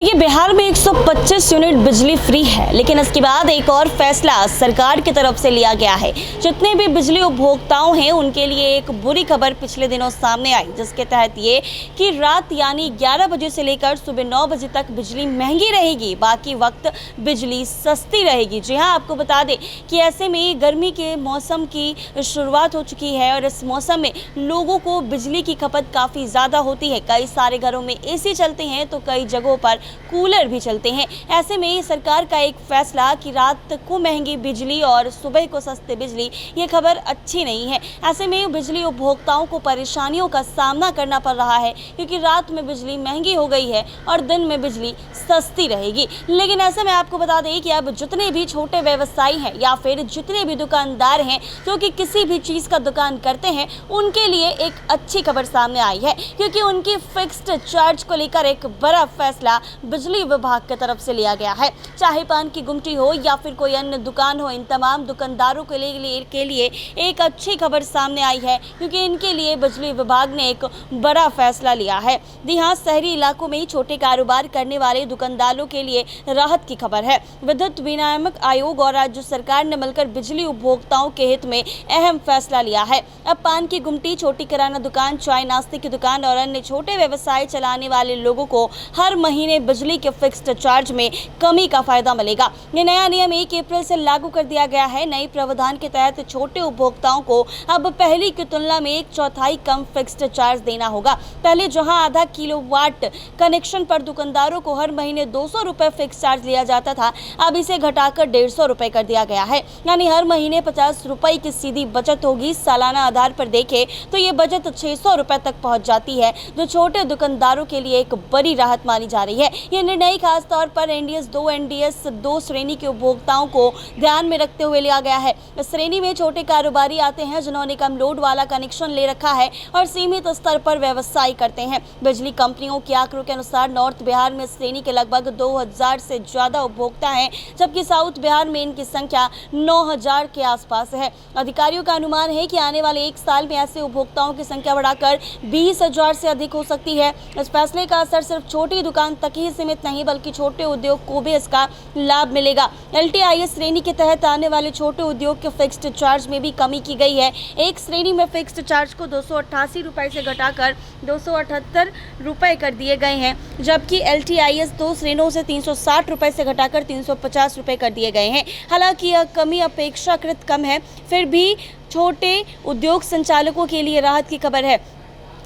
ये बिहार में 125 यूनिट बिजली फ्री है, लेकिन इसके बाद एक और फैसला सरकार की तरफ से लिया गया है। जितने भी बिजली उपभोक्ताओं हैं उनके लिए एक बुरी खबर पिछले दिनों सामने आई, जिसके तहत ये कि रात यानी 11 बजे से लेकर सुबह 9 बजे तक बिजली महंगी रहेगी, बाकी वक्त बिजली सस्ती रहेगी। जी हाँ, आपको बता दें कि ऐसे में गर्मी के मौसम की शुरुआत हो चुकी है और इस मौसम में लोगों को बिजली की खपत काफ़ी ज़्यादा होती है। कई सारे घरों में AC चलते हैं तो कई जगहों पर कूलर भी चलते हैं। ऐसे में सरकार का एक फैसला कि रात को महंगी बिजली और सुबह को सस्ती बिजली, ये खबर अच्छी नहीं है। ऐसे में बिजली उपभोक्ताओं को परेशानियों का सामना करना पड़ रहा है, क्योंकि रात में बिजली महंगी हो गई है और दिन में बिजली सस्ती रहेगी। लेकिन ऐसे में आपको बता दें कि अब जितने भी छोटे व्यवसायी हैं या फिर जितने भी दुकानदार हैं जो कि किसी भी चीज़ का दुकान करते हैं, उनके लिए एक अच्छी खबर सामने आई है, क्योंकि उनकी फिक्स्ड चार्ज को लेकर एक बड़ा फैसला बिजली विभाग की तरफ से लिया गया है। चाहे पान की गुमटी हो या फिर कोई अन्य दुकान हो, इन तमाम दुकानदारों के लिए एक अच्छी खबर सामने आई है, क्योंकि इनके लिए बिजली विभाग ने एक बड़ा फैसला लिया है। जी हाँ, शहरी इलाकों में छोटे कारोबार करने वाले दुकानदारों के लिए राहत की खबर है। विद्युत विनियामक आयोग और राज्य सरकार ने मिलकर बिजली उपभोक्ताओं के हित में अहम फैसला लिया है। अब पान की गुमटी, छोटी किराना दुकान, चाय नाश्ते की दुकान और अन्य छोटे व्यवसाय चलाने वाले लोगों को हर महीने बिजली के फिक्स्ड चार्ज में कमी का फायदा मिलेगा। ये नया नियम 1 अप्रैल से लागू कर दिया गया है। नए प्रावधान के तहत छोटे उपभोक्ताओं को अब पहले की तुलना में 1/4 कम फिक्स्ड चार्ज देना होगा। पहले जहां आधा किलोवाट कनेक्शन पर दुकानदारों को हर महीने 200 रुपए फिक्स चार्ज लिया जाता था, अब इसे घटाकर 150 रुपए कर दिया गया है। यानी हर महीने 50 रुपए की सीधी बचत होगी। सालाना आधार पर देखें तो ये बचत 600 रुपए तक पहुंच जाती है, जो छोटे दुकानदारों के लिए एक बड़ी राहत मानी जा रही है। ये निर्णय खास तौर पर NDS 2 श्रेणी के उपभोक्ताओं को ध्यान में रखते हुए लिया गया है। इस श्रेणी में छोटे कारोबारी आते हैं जिन्होंने कम लोड वाला कनेक्शन ले रखा है और सीमित स्तर पर व्यवसाय करते हैं। बिजली कंपनियों के आंकड़ों के अनुसार नॉर्थ बिहार में इस श्रेणी के लगभग 2000 से ज्यादा उपभोक्ता हैं, जबकि साउथ बिहार में इनकी संख्या 9000 के आसपास है। अधिकारियों का अनुमान है कि आने वाले 1 साल में ऐसे उपभोक्ताओं की संख्या बढ़ाकर 20,000 से अधिक हो सकती है। इस फैसले का असर सिर्फ छोटी दुकान तक ही सीमित नहीं, बल्कि छोटे उद्योग को भी इसका लाभ मिलेगा। LTIS श्रेणी के तहत आने वाले छोटे उद्योग के फिक्स्ड चार्ज में भी कमी की गई है। एक श्रेणी में फिक्स्ड चार्ज को 288 रुपए से घटाकर 278 रुपए कर दिए गए हैं, जबकि LTIS 2 श्रेणियों से 360 रुपए से घटाकर 350 रुपए कर दिए गए हैं। हालांकि यह कमी अपेक्षाकृत कम है, फिर भी छोटे उद्योग संचालकों के लिए राहत की खबर है।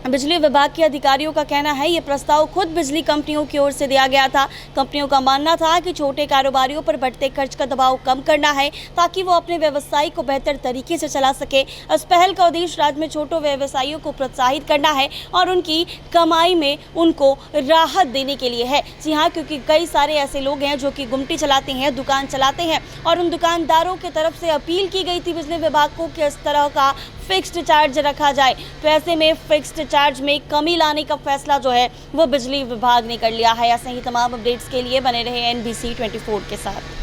बिजली विभाग के अधिकारियों का कहना है, ये प्रस्ताव खुद बिजली कंपनियों की ओर से दिया गया था। कंपनियों का मानना था कि छोटे कारोबारियों पर बढ़ते खर्च का दबाव कम करना है, ताकि वो अपने व्यवसाय को बेहतर तरीके से चला सके। इस पहल का उद्देश्य राज्य में छोटे व्यवसायियों को प्रोत्साहित करना है और उनकी कमाई में उनको राहत देने के लिए है। जी हाँ, क्योंकि कई सारे ऐसे लोग हैं जो कि गुमटी चलाते हैं, दुकान चलाते हैं, और उन दुकानदारों की तरफ से अपील की गई थी बिजली विभाग को कि इस तरह का फिक्स्ड चार्ज रखा जाए। तो ऐसे में फिक्स्ड चार्ज में कमी लाने का फैसला जो है वो बिजली विभाग ने कर लिया है। ऐसे ही तमाम अपडेट्स के लिए बने रहे NBC 24 के साथ।